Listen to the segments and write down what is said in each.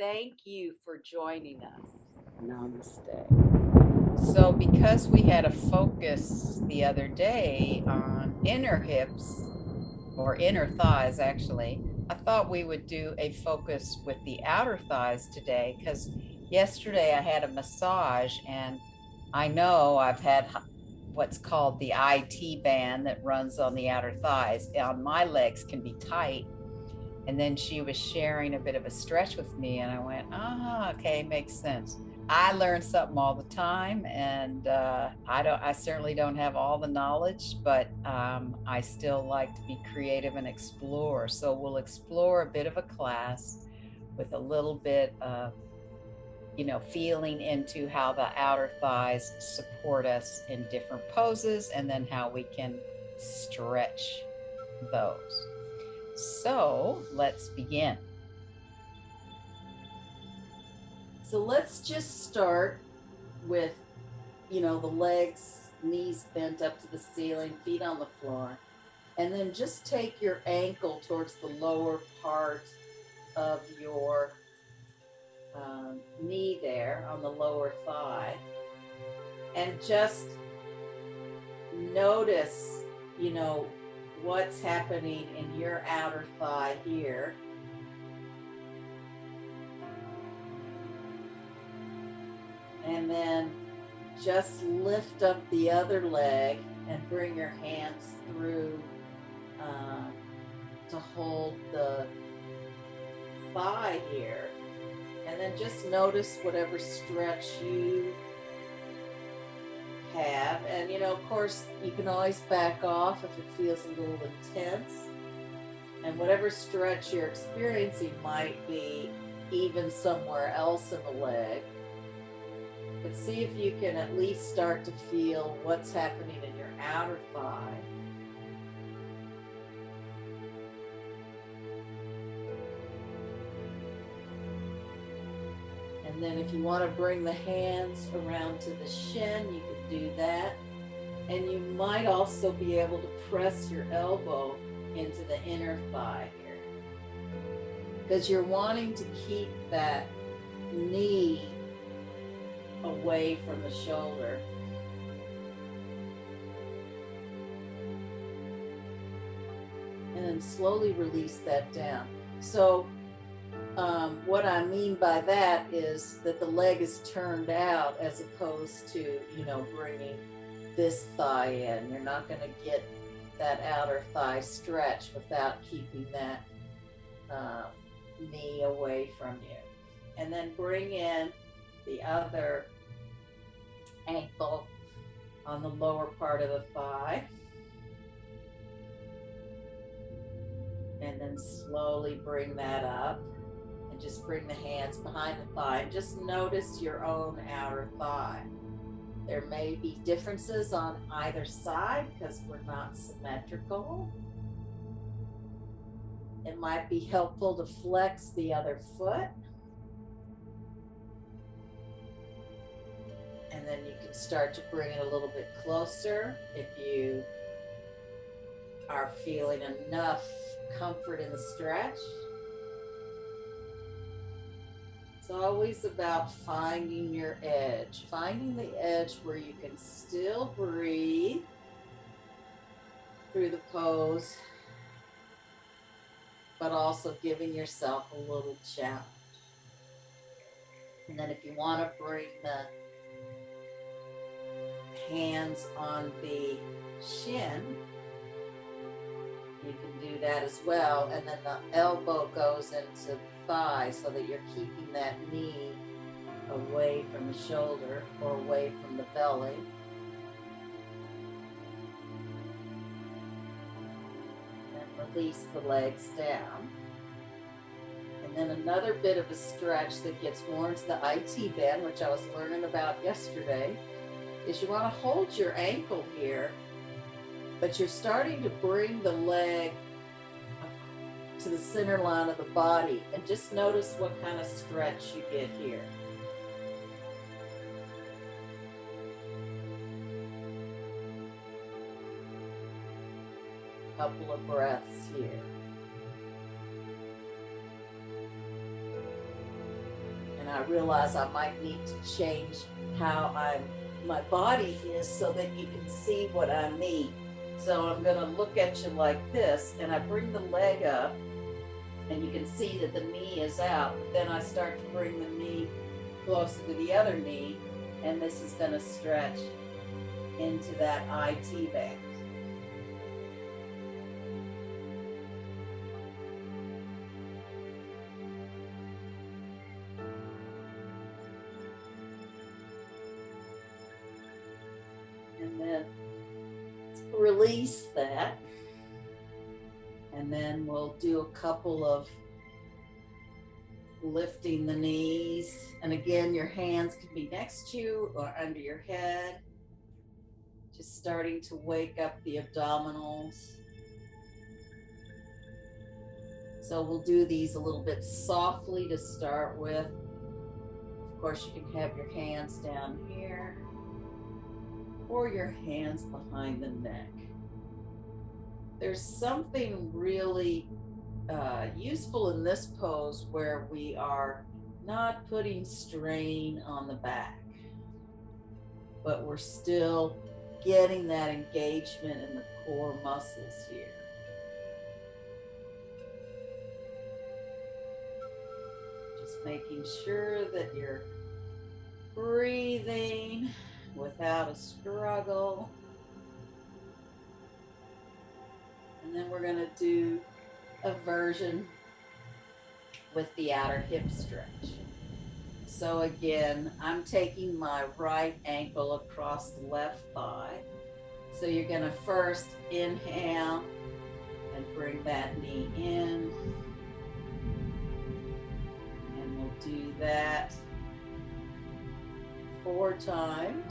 Thank you for joining us. Namaste. So, because we had a focus the other day on inner hips or inner thighs, actually, I thought we would do a focus with the outer thighs today because yesterday I had a massage and I know I've had what's called the IT band that runs on the outer thighs. On my legs can be tight. And then she was sharing a bit of a stretch with me, and I went, okay, makes sense. I learn something all the time, and I certainly don't have all the knowledge, but I still like to be creative and explore. So we'll explore a bit of a class with a little bit of feeling into how the outer thighs support us in different poses, and then how we can stretch those. So let's begin. So let's just start with, the legs, knees bent up to the ceiling, feet on the floor. And then just take your ankle towards the lower part of your knee there on the lower thigh. And just notice, what's happening in your outer thigh here. And then just lift up the other leg and bring your hands through to hold the thigh here. And then just notice whatever stretch you have. And, of course, you can always back off if it feels a little intense. And whatever stretch you're experiencing might be even somewhere else in the leg. But see if you can at least start to feel what's happening in your outer thigh. And then if you want to bring the hands around to the shin, you can do that. And you might also be able to press your elbow into the inner thigh here, because you're wanting to keep that knee away from the shoulder. And then slowly release that down. So what I mean by that is that the leg is turned out as opposed to, bringing this thigh in. You're not going to get that outer thigh stretch without keeping that knee away from you. And then bring in the other ankle on the lower part of the thigh. And then slowly bring that up. And just bring the hands behind the thigh and just notice your own outer thigh. There may be differences on either side because we're not symmetrical. It might be helpful to flex the other foot. And then you can start to bring it a little bit closer if you are feeling enough comfort in the stretch. It's always about finding your edge, finding the edge where you can still breathe through the pose, but also giving yourself a little challenge. And then if you want to bring the hands on the shin, you can do that as well. And then the elbow goes into the thigh so that you're keeping that knee away from the shoulder or away from the belly. And release the legs down. And then another bit of a stretch that gets more into the IT band, which I was learning about yesterday, is you want to hold your ankle here, but you're starting to bring the leg to the center line of the body, and just notice what kind of stretch you get here. A couple of breaths here. I realize I might need to change how my body is so that you can see what I mean. So I'm going to look at you like this, and I bring the leg up, and you can see that the knee is out. But then I start to bring the knee closer to the other knee, and this is going to stretch into that IT band. And then release that. And then we'll do a couple of lifting the knees. And again, your hands can be next to you or under your head. Just starting to wake up the abdominals. So we'll do these a little bit softly to start with. Of course, you can have your hands down here or your hands behind the neck. There's something really useful in this pose where we are not putting strain on the back, but we're still getting that engagement in the core muscles here. Just making sure that you're breathing without a struggle. And then we're going to do a version with the outer hip stretch. So again, I'm taking my right ankle across the left thigh. So you're going to first inhale and bring that knee in. And we'll do that 4 times.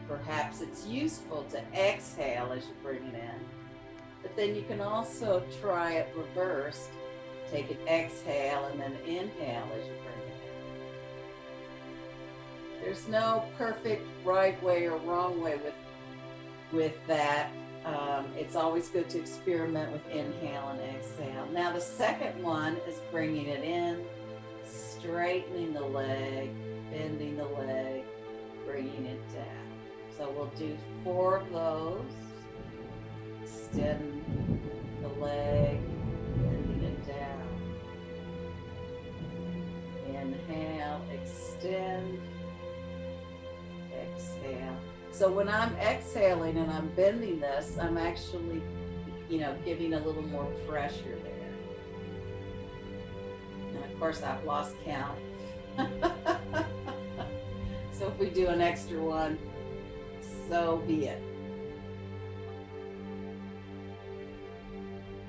Perhaps it's useful to exhale as you bring it in, but then you can also try it reversed. Take an exhale and then inhale as you bring it in. There's no perfect right way or wrong way with that. It's always good to experiment with inhale and exhale. Now the second one is bringing it in, straightening the leg, bending the leg, bringing it down. So we'll do 4 of those. Extend the leg, bending it down. Inhale, extend, exhale. So when I'm exhaling and I'm bending this, I'm actually, giving a little more pressure there. And of course, I've lost count. So if we do an extra one, so be it.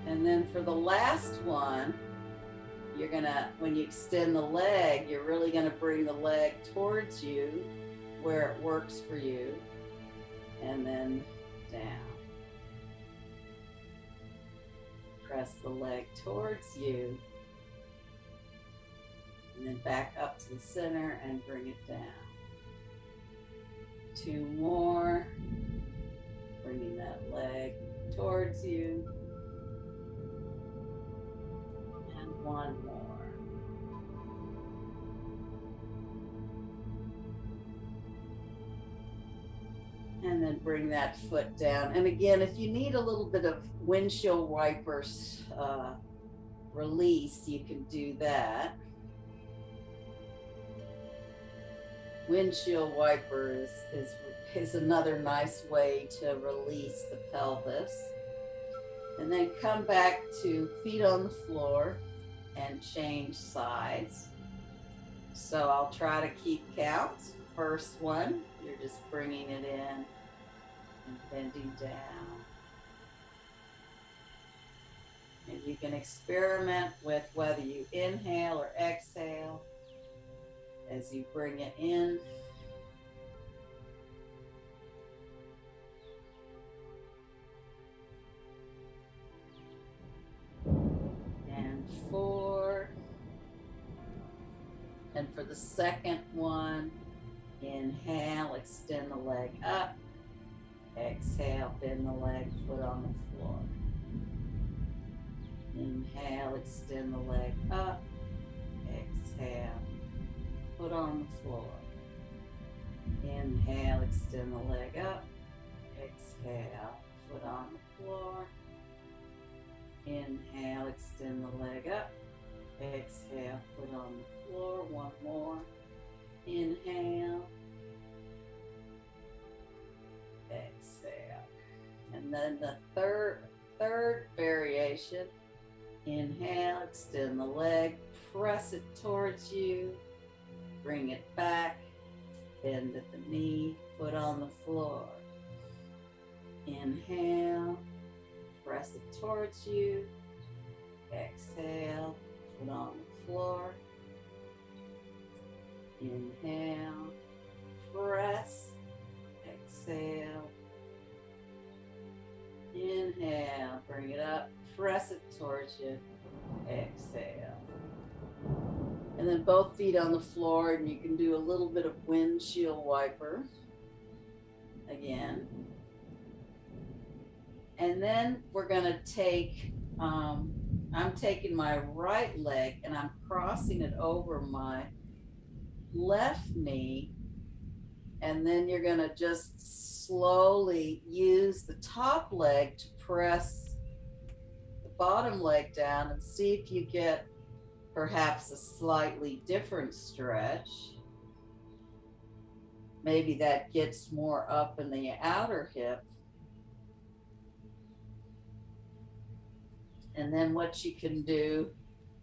And then for the last one, you're gonna, when you extend the leg, you're really gonna bring the leg towards you where it works for you, and then down. Press the leg towards you, and then back up to the center and bring it down. 2 more, bringing that leg towards you, and 1 more. And then bring that foot down. And again, if you need a little bit of windshield wipers release, you can do that. Windshield wiper is another nice way to release the pelvis. And then come back to feet on the floor and change sides. So I'll try to keep count. First one, you're just bringing it in and bending down. And you can experiment with whether you inhale or exhale as you bring it in. And 4. And for the second one, inhale, extend the leg up. Exhale, bend the leg, foot on the floor. Inhale, extend the leg up. Exhale, foot on the floor. Inhale, extend the leg up. Exhale, foot on the floor. Inhale, extend the leg up. Exhale, foot on the floor. One more. Inhale. Exhale. And then the third variation. Inhale, extend the leg, press it towards you, bring it back, bend at the knee, foot on the floor. Inhale, press it towards you, exhale, foot on the floor. Inhale, press, exhale. Inhale, bring it up, press it towards you, exhale. And then both feet on the floor, and you can do a little bit of windshield wiper again. And then we're gonna take, I'm taking my right leg and I'm crossing it over my left knee. And then you're gonna just slowly use the top leg to press the bottom leg down and see if you get perhaps a slightly different stretch. Maybe that gets more up in the outer hip. And then what you can do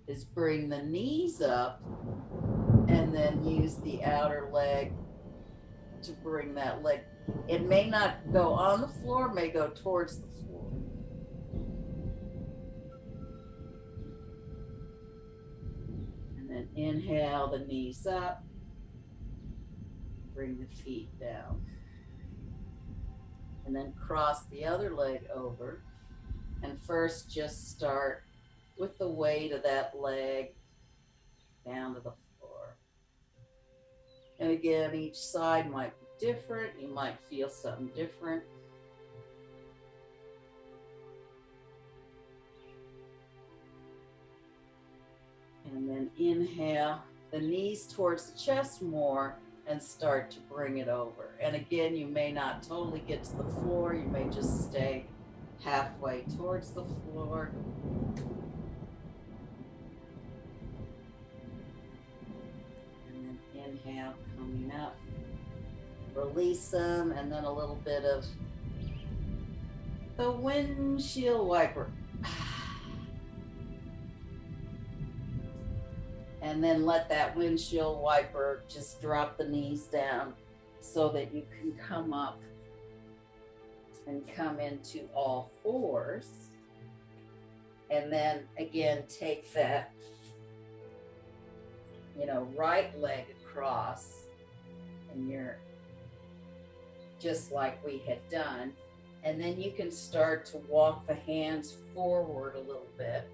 is bring the knees up and then use the outer leg to bring that leg. It may not go on the floor, may go towards the floor. And then inhale the knees up, bring the feet down. And then cross the other leg over. And first just start with the weight of that leg down to the floor. And again, each side might be different. You might feel something different. And then inhale the knees towards the chest more and start to bring it over. And again, you may not totally get to the floor. You may just stay halfway towards the floor. And then inhale, coming up. Release them, and then a little bit of the windshield wiper. And then let that windshield wiper just drop the knees down so that you can come up and come into all fours. And then again, take that, right leg across, and you're just like we had done. And then you can start to walk the hands forward a little bit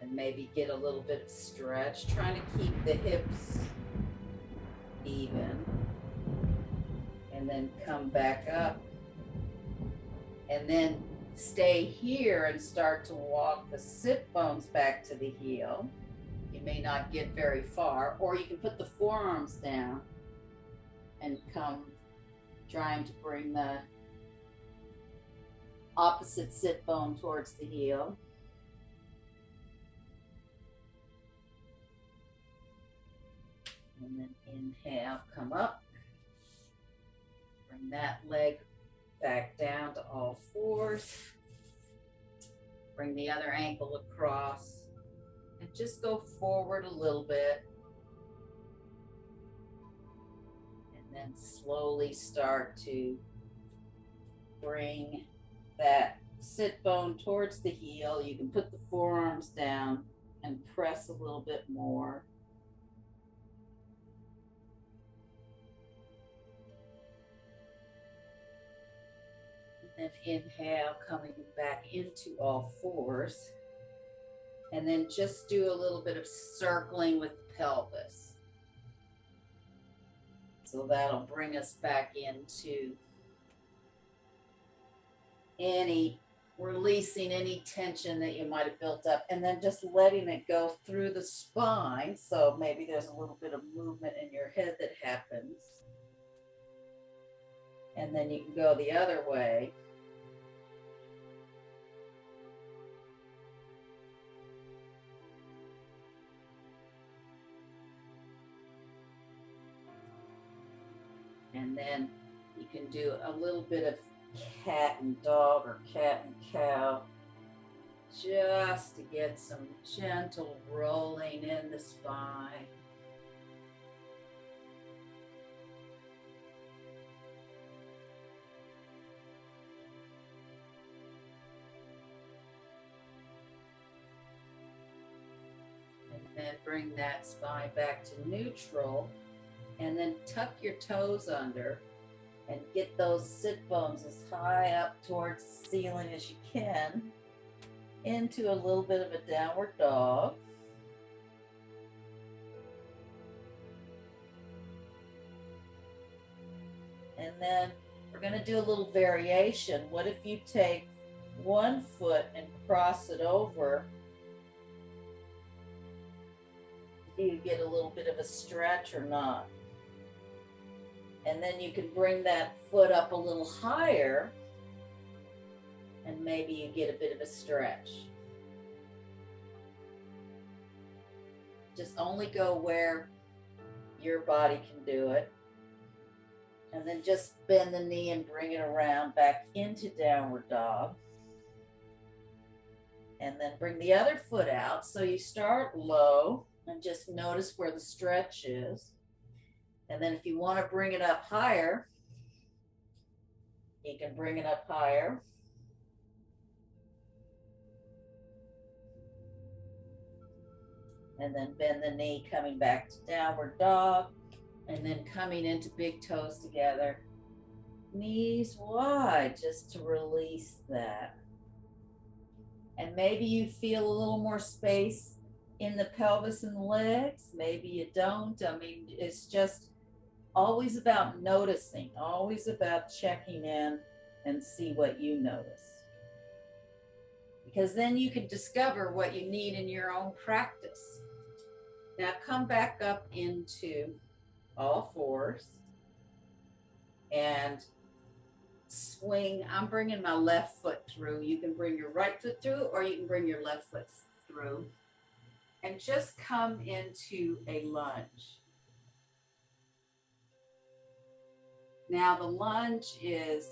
and maybe get a little bit of stretch, trying to keep the hips even. And then come back up. And then stay here and start to walk the sit bones back to the heel. You may not get very far, or you can put the forearms down and come trying to bring the opposite sit bone towards the heel. And then inhale, come up. Bring that leg back down to all fours. Bring the other ankle across and just go forward a little bit. And then slowly start to bring that sit bone towards the heel. You can put the forearms down and press a little bit more. And inhale, coming back into all fours. And then just do a little bit of circling with the pelvis. So that'll bring us back into any releasing any tension that you might have built up, and then just letting it go through the spine. So maybe there's a little bit of movement in your head that happens. And then you can go the other way. And then you can do a little bit of cat and dog or cat and cow, just to get some gentle rolling in the spine. And then bring that spine back to neutral, and then tuck your toes under and get those sit bones as high up towards the ceiling as you can into a little bit of a downward dog. And then we're going to do a little variation. What if you take one foot and cross it over? Do you get a little bit of a stretch or not? And then you can bring that foot up a little higher, and maybe you get a bit of a stretch. Just only go where your body can do it. And then just bend the knee and bring it around back into downward dog. And then bring the other foot out. So you start low and just notice where the stretch is. And then if you want to bring it up higher, you can bring it up higher. And then bend the knee, coming back to downward dog, and then coming into big toes together, knees wide, just to release that. And maybe you feel a little more space in the pelvis and the legs. Maybe you don't. I mean, it's just always about noticing, always about checking in and see what you notice. Because then you can discover what you need in your own practice. Now come back up into all fours and swing. I'm bringing my left foot through. You can bring your right foot through, or you can bring your left foot through. And just come into a lunge. Now the lunge is,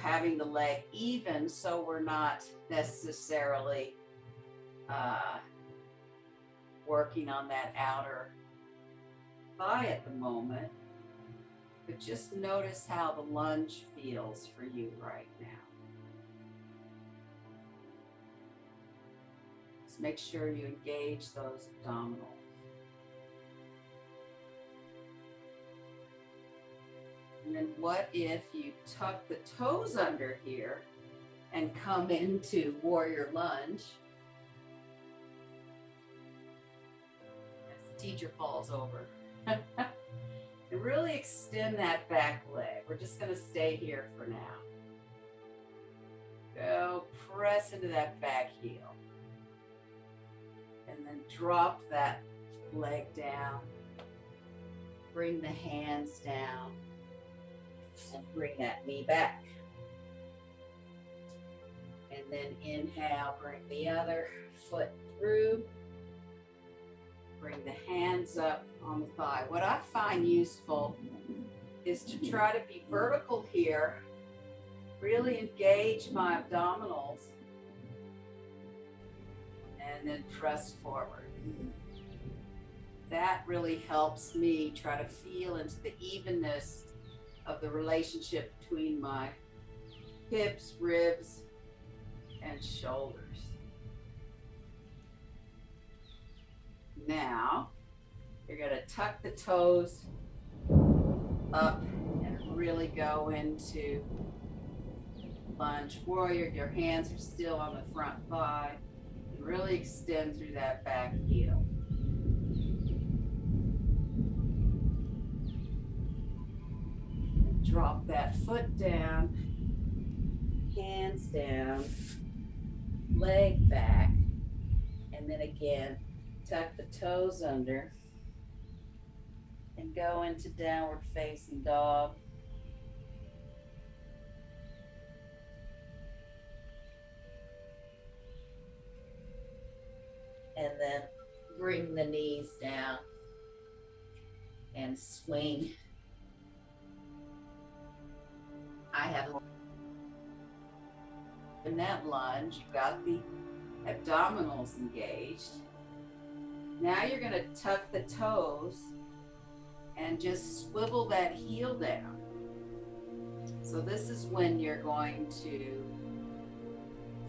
having the leg even, so we're not necessarily working on that outer thigh at the moment, but just notice how the lunge feels for you right now. Just make sure you engage those abdominals. And then what if you tuck the toes under here and come into warrior lunge? As the teacher falls over. And really extend that back leg. We're just going to stay here for now. Go press into that back heel. And then drop that leg down. Bring the hands down. And bring that knee back. And then inhale, bring the other foot through. Bring the hands up on the thigh. What I find useful is to try to be vertical here, really engage my abdominals, and then press forward. That really helps me try to feel into the evenness of the relationship between my hips, ribs, and shoulders. Now, you're going to tuck the toes up and really go into lunge warrior. Your hands are still on the front thigh. And really extend through that back heel. Drop that foot down. hands down, leg back, and then again, tuck the toes under and go into downward facing dog. And then bring the knees down and swing. I have in that lunge, you've got the abdominals engaged. Now you're going to tuck the toes and just swivel that heel down. So this is when you're going to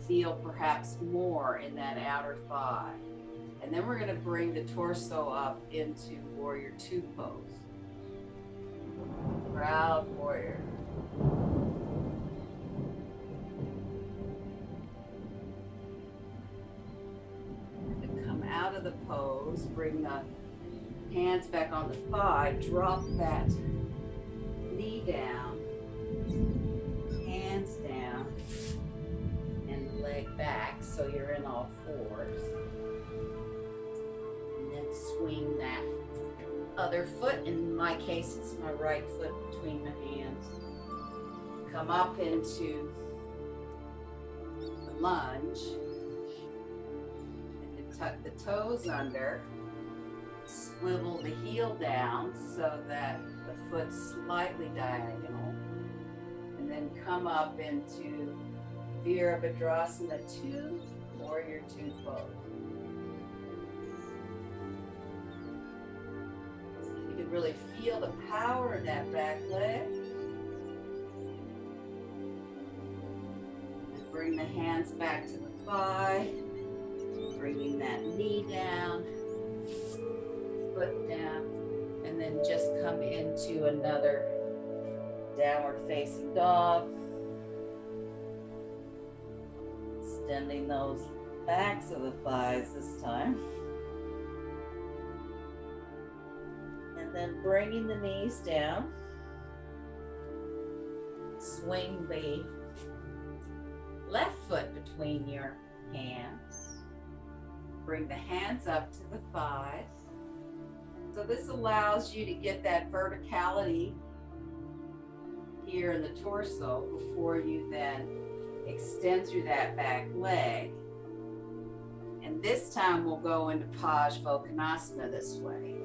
feel perhaps more in that outer thigh. And then we're going to bring the torso up into warrior two pose. Proud warrior. And come out of the pose, bring the hands back on the thigh, drop that knee down, hands down, and leg back so you're in all fours. And then swing that other foot. In my case, it's my right foot between my hands. Come up into the lunge. And then tuck the toes under. Swivel the heel down so that the foot's slightly diagonal. And then come up into Virabhadrasana 2, Warrior 2 pose. So you can really feel the power in that back leg. And bring the hands back to the thigh, bringing that knee down, foot down, and then just come into another downward facing dog. Extending those backs of the thighs this time. And then bringing the knees down. Swing the left foot between your hands. Bring the hands up to the thighs. So this allows you to get that verticality here in the torso before you then extend through that back leg. And this time we'll go into Pajvokkonasana this way.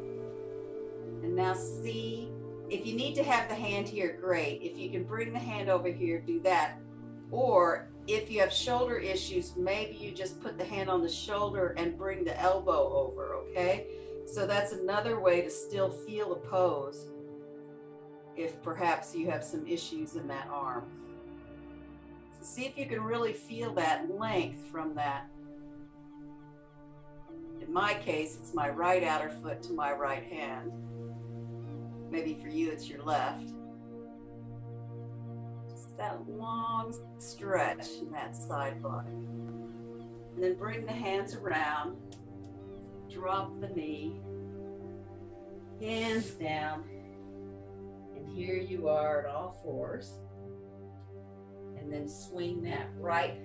And now see, if you need to have the hand here, great. If you can bring the hand over here, do that. Or if you have shoulder issues, maybe you just put the hand on the shoulder and bring the elbow over, okay? So that's another way to still feel the pose if perhaps you have some issues in that arm. So see if you can really feel that length from that. In my case, it's my right outer foot to my right hand. Maybe for you, it's your left. Just that long stretch in that side body. And then bring the hands around. Drop the knee, hands down, and here you are at all fours. And then swing that right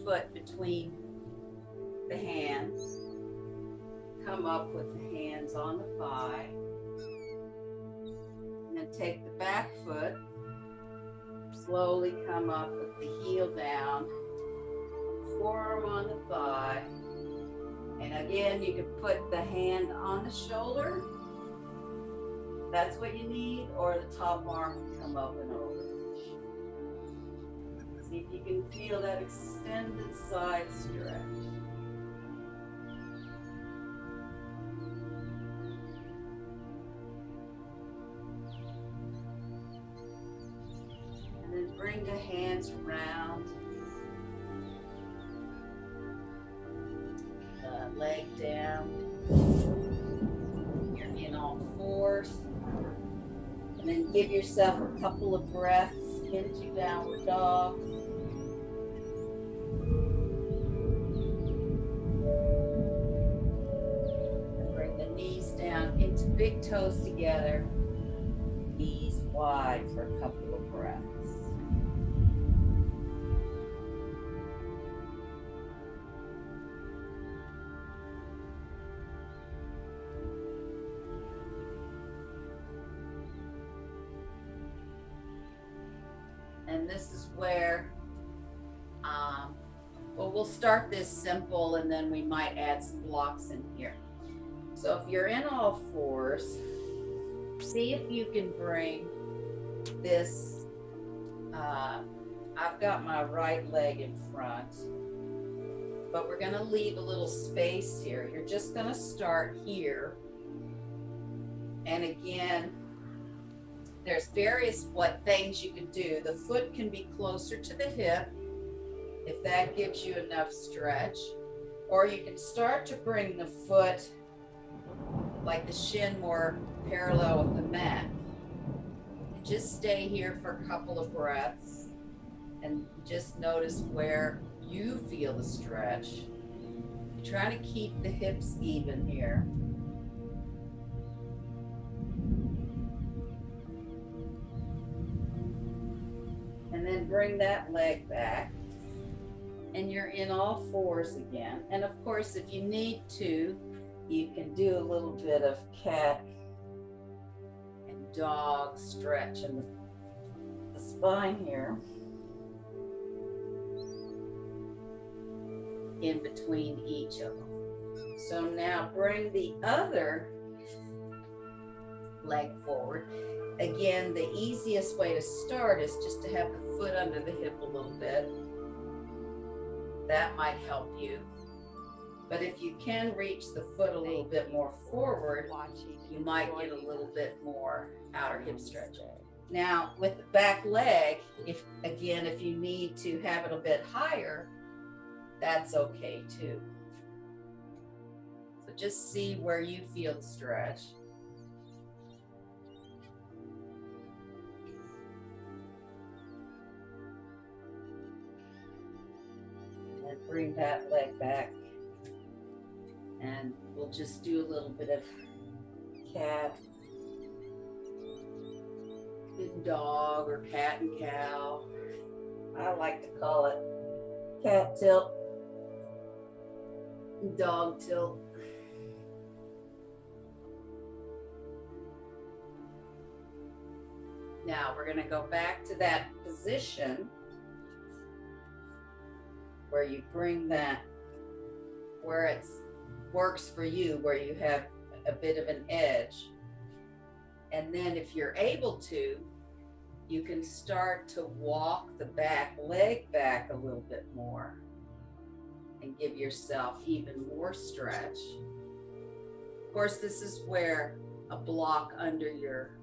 foot between the hands. Come up with the hands on the thigh. And then take the back foot, slowly come up with the heel down, forearm on the thigh. And again, you can put the hand on the shoulder. That's what you need, or the top arm can come up and over. See if you can feel that extended side stretch. And then bring the hands around. Leg down. You're in all fours. And then give yourself a couple of breaths into downward dog. And bring the knees down into big toes together. Knees wide for a couple of breaths. this is where, well, we'll start this simple and then we might add some blocks in here. So if you're in all fours, see if you can bring this, I've got my right leg in front, but we're going to leave a little space here. You're just going to start here. And again, there's various things you can do. The foot can be closer to the hip if that gives you enough stretch, or you can start to bring the foot, like the shin, more parallel with the mat. Just stay here for a couple of breaths and just notice where you feel the stretch. Trying to keep the hips even here. And then bring that leg back. And you're in all fours again. And of course, if you need to, you can do a little bit of cat and dog stretch in the spine here. In between each of them. So now bring the other leg forward. Again, the easiest way to start is just to have the foot under the hip a little bit. That might help you. But if you can reach the foot a little bit more forward, you might get a little bit more outer hip stretch. Now, with the back leg, if you need to have it a bit higher, that's okay too. So just see where you feel the stretch. And bring that leg back. And we'll just do a little bit of cat and dog, or cat and cow. I like to call it cat tilt, dog tilt. Now we're going to go back to that position where you bring that where it works for you, where you have a bit of an edge. And then if you're able to, you can start to walk the back leg back a little bit more and give yourself even more stretch. Of course, this is where a block under your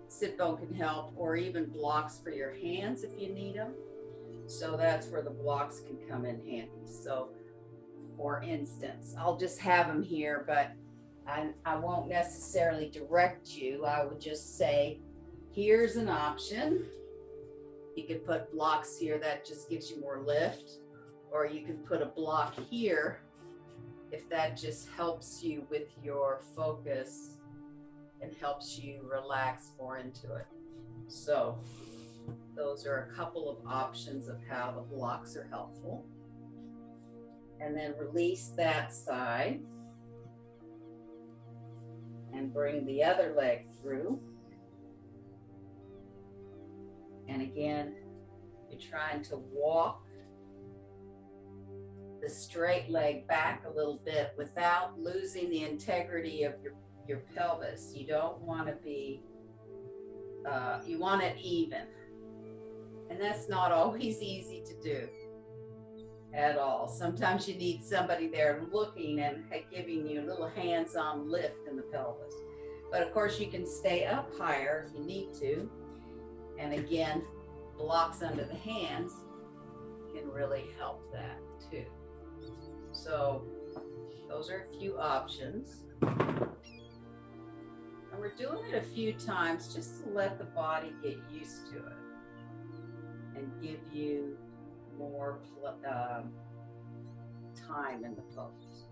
sit bone can help, or even blocks for your hands if you need them. So that's where the blocks can come in handy. So for instance, I'll just have them here, but I won't necessarily direct you. I would just say, here's an option. You could put blocks here, that just gives you more lift, or you can put a block here if that just helps you with your focus and helps you relax more into it. So those are a couple of options of how the blocks are helpful. And then release that side and bring the other leg through. And again, you're trying to walk the straight leg back a little bit without losing the integrity of your pelvis. You don't want to be, you want it even. And that's not always easy to do at all. Sometimes you need somebody there looking and giving you a little hands-on lift in the pelvis. But of course you can stay up higher if you need to. And again, blocks under the hands can really help that too. So those are a few options. And we're doing it a few times just to let the body get used to it and give you more time in the pose.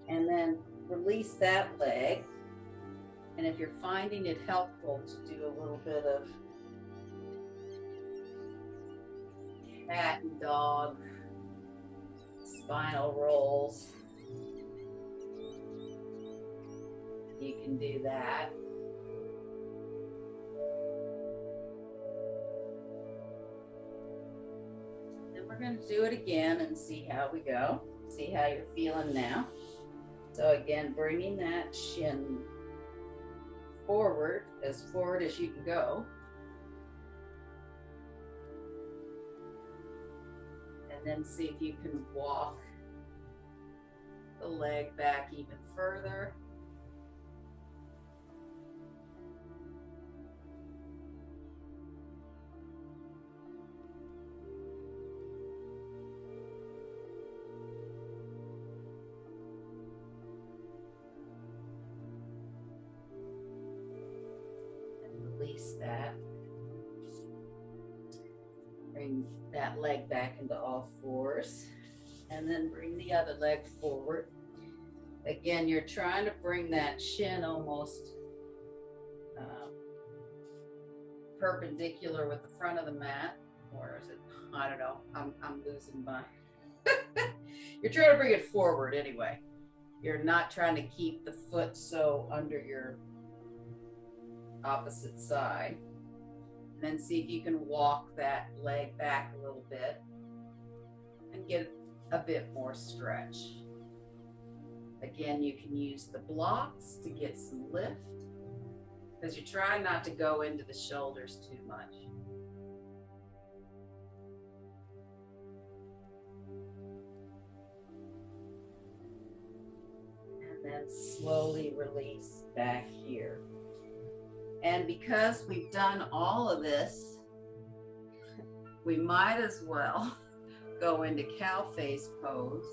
And then release that leg. And if you're finding it helpful to do a little bit of cat and dog, spinal rolls, you can do that. we're going to do it again and see how we go. See how you're feeling now. So again, bringing that shin forward as you can go. And then see if you can walk the leg back even further. Release that. Bring that leg back into all fours, and then bring the other leg forward. Again, you're trying to bring that shin almost perpendicular with the front of the mat, or is it? I don't know. I'm losing my. You're trying to bring it forward anyway. You're not trying to keep the foot so under your opposite side. And then see if you can walk that leg back a little bit and get a bit more stretch. Again, you can use the blocks to get some lift, because you're trying not to go into the shoulders too much. And then slowly release back here. And because we've done all of this, we might as well go into cow face pose.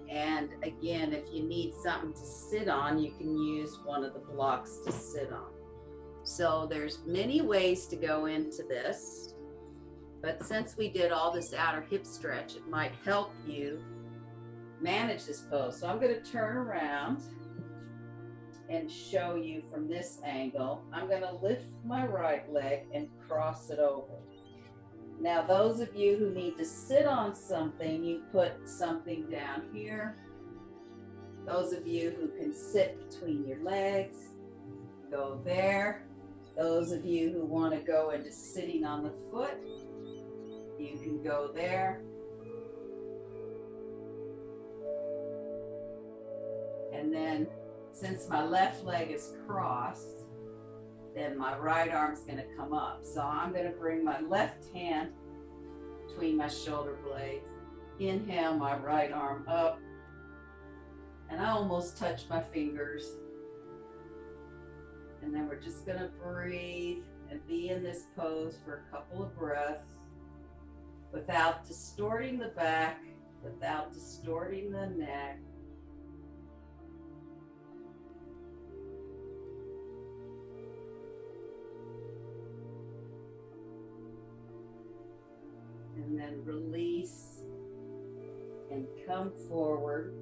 And again, if you need something to sit on, you can use one of the blocks to sit on. So there's many ways to go into this, but since we did all this outer hip stretch, it might help you manage this pose. So I'm going to turn around and show you from this angle. I'm going to lift my right leg and cross it over. Now, those of you who need to sit on something, you put something down here. Those of you who can sit between your legs, go there. Those of you who want to go into sitting on the foot, you can go there. And then, since my left leg is crossed, then my right arm's going to come up. So I'm going to bring my left hand between my shoulder blades, inhale my right arm up, and I almost touch my fingers. And then we're just going to breathe and be in this pose for a couple of breaths without distorting the back, without distorting the neck. And then release and come forward.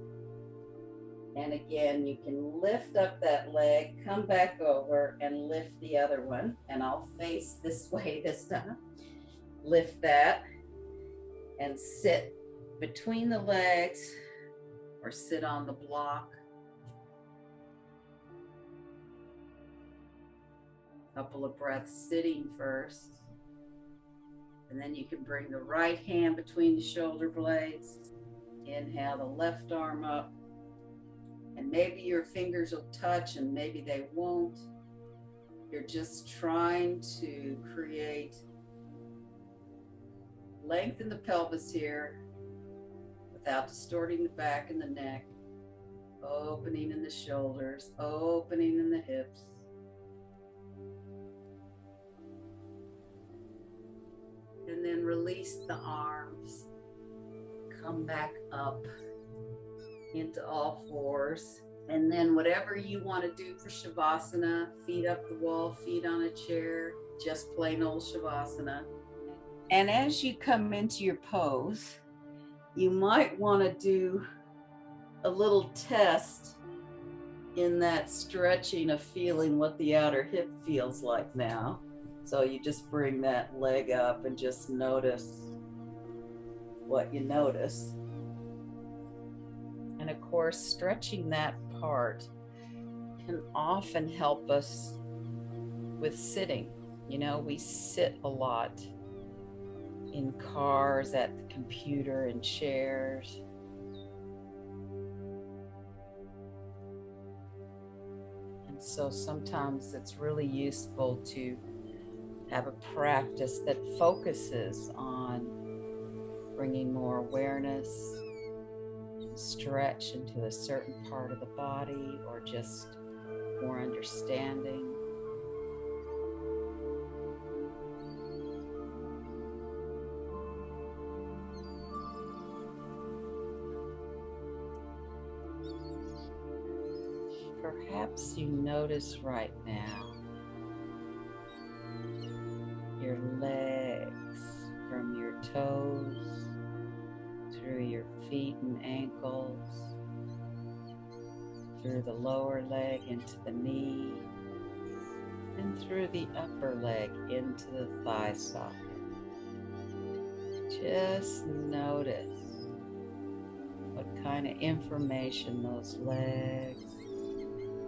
And again, you can lift up that leg, come back over and lift the other one. And I'll face this way this time. Lift that and sit between the legs or sit on the block. Couple of breaths sitting first. And then you can bring the right hand between the shoulder blades. Inhale the left arm up. And maybe your fingers will touch and maybe they won't. You're just trying to create length in the pelvis here without distorting the back and the neck. Opening in the shoulders, opening in the hips. And then release the arms. Come back up into all fours. And then whatever you want to do for Shavasana, feet up the wall, feet on a chair, just plain old Shavasana. And as you come into your pose, you might want to do a little test in that stretching of feeling what the outer hip feels like now. So you just bring that leg up and just notice what you notice. And of course, stretching that part can often help us with sitting. You know, we sit a lot in cars, at the computer, in chairs. And so sometimes it's really useful to have a practice that focuses on bringing more awareness, stretch into a certain part of the body, or just more understanding. Perhaps you notice right now your legs, from your toes through your feet and ankles, through the lower leg into the knee, and through the upper leg into the thigh socket. Just notice what kind of information those legs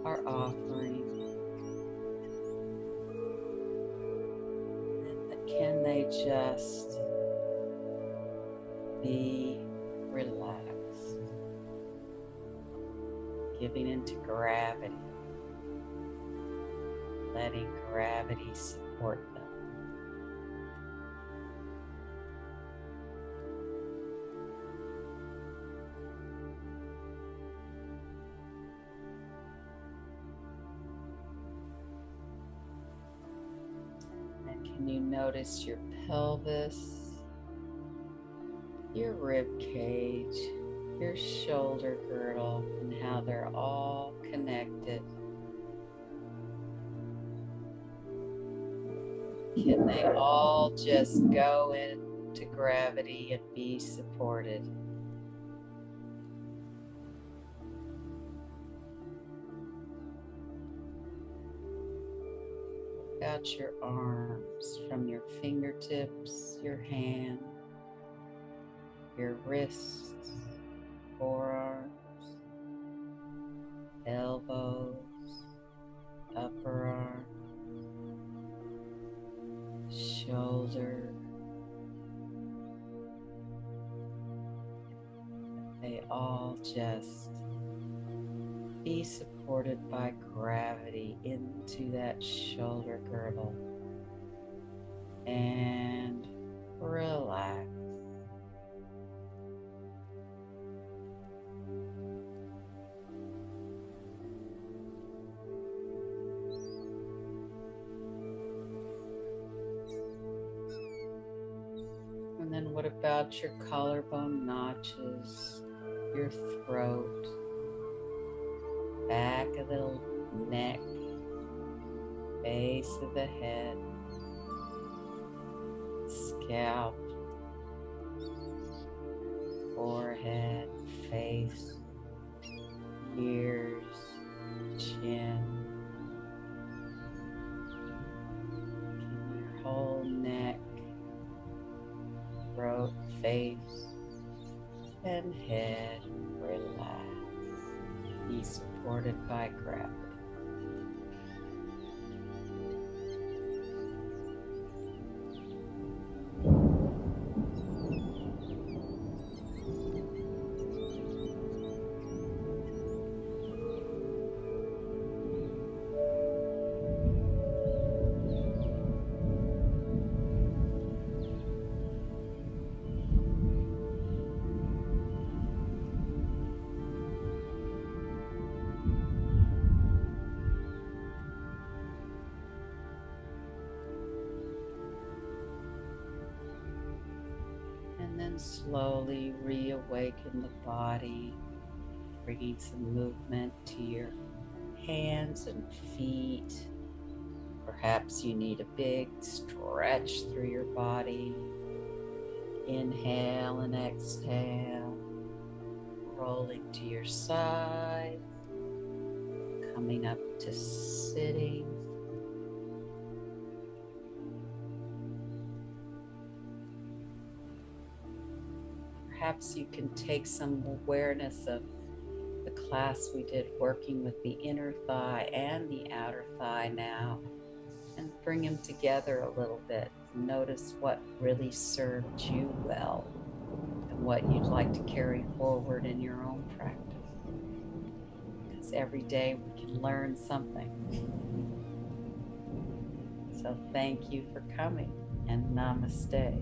are offering. And can they just be relaxed, giving into gravity, letting gravity support them. Can you notice your pelvis, your rib cage, your shoulder girdle, and how they're all connected? Can they all just go into gravity and be supported? Out your arms, from your fingertips, your hand, your wrists, forearms, elbows, upper arm, shoulder. They all just be supported by gravity into that shoulder girdle and relax. And then what about your collarbone notches, your throat, back of the neck, base of the head, scalp, forehead, face, ears, chin, your whole neck, throat, face, and head relax. Be supported by gravity. And then slowly reawaken the body, bringing some movement to your hands and feet. Perhaps you need a big stretch through your body. Inhale and exhale, rolling to your side, coming up to sitting. Perhaps you can take some awareness of the class we did working with the inner thigh and the outer thigh now, and bring them together a little bit. Notice what really served you well and what you'd like to carry forward in your own practice. Because every day we can learn something. So thank you for coming, and namaste.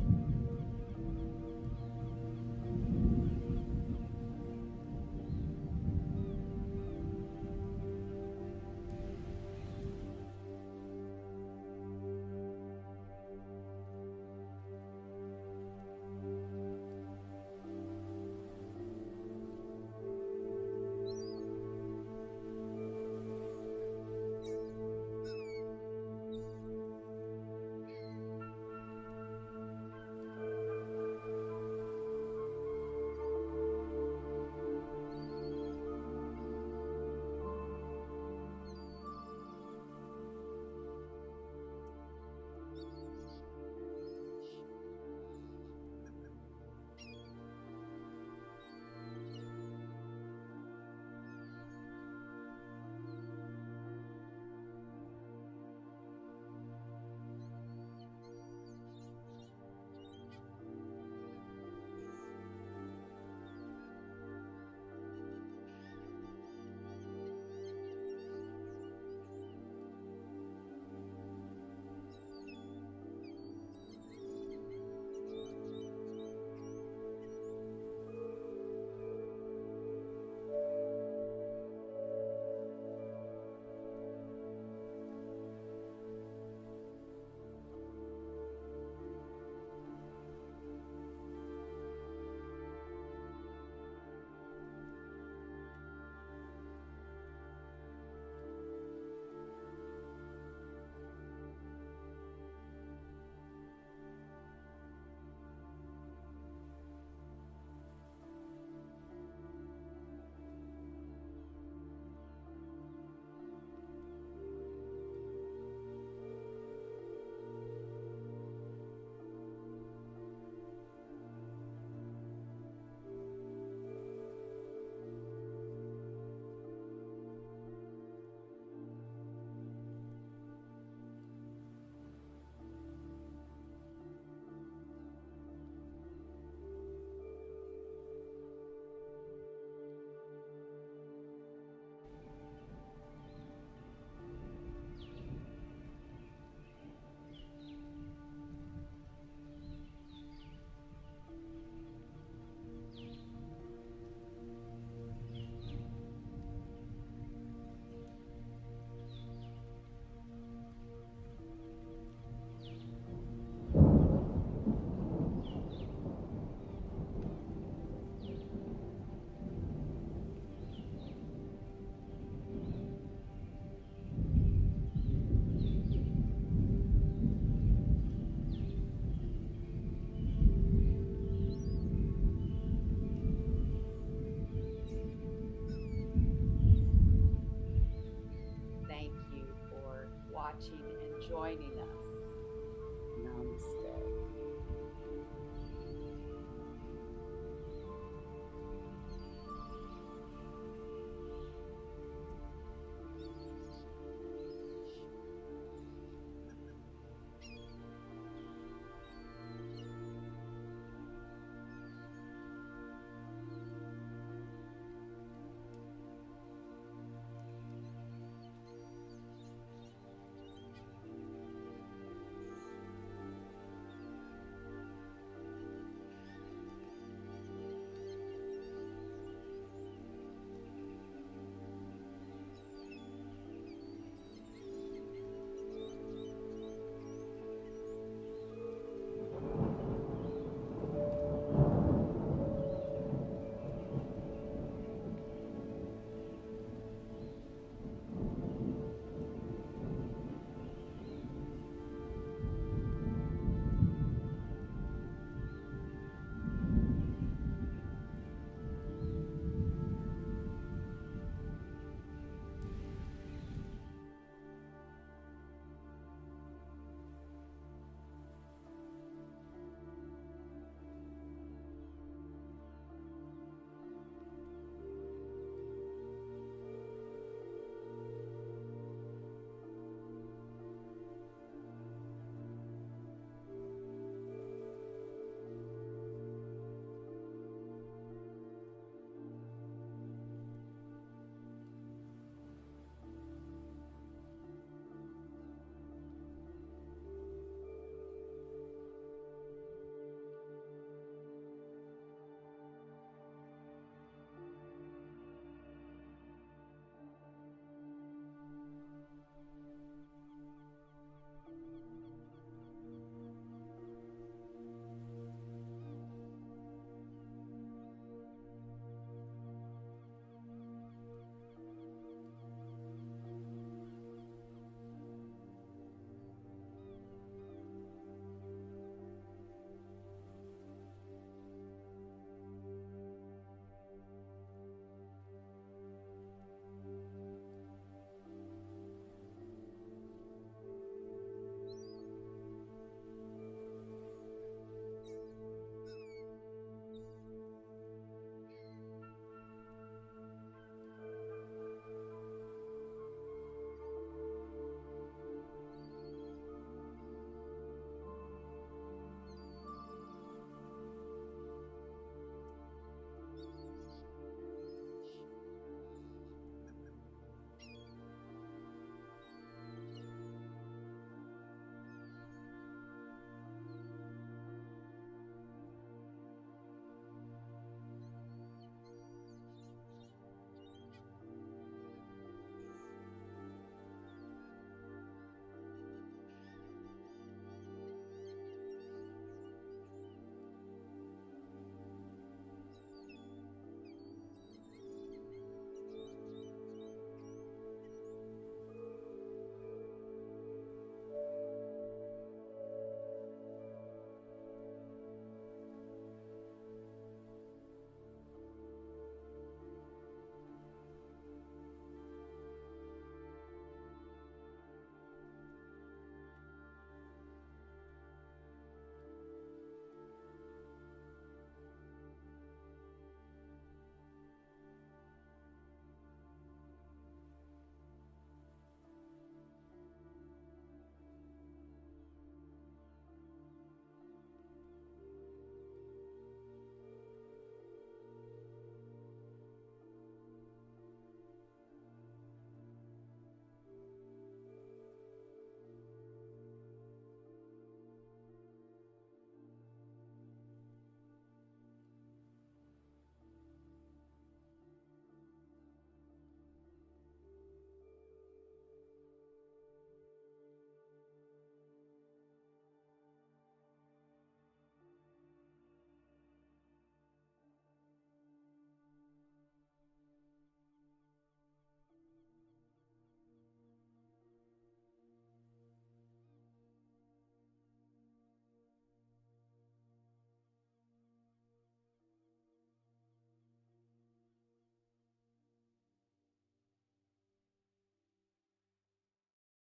Thank you for watching and joining us.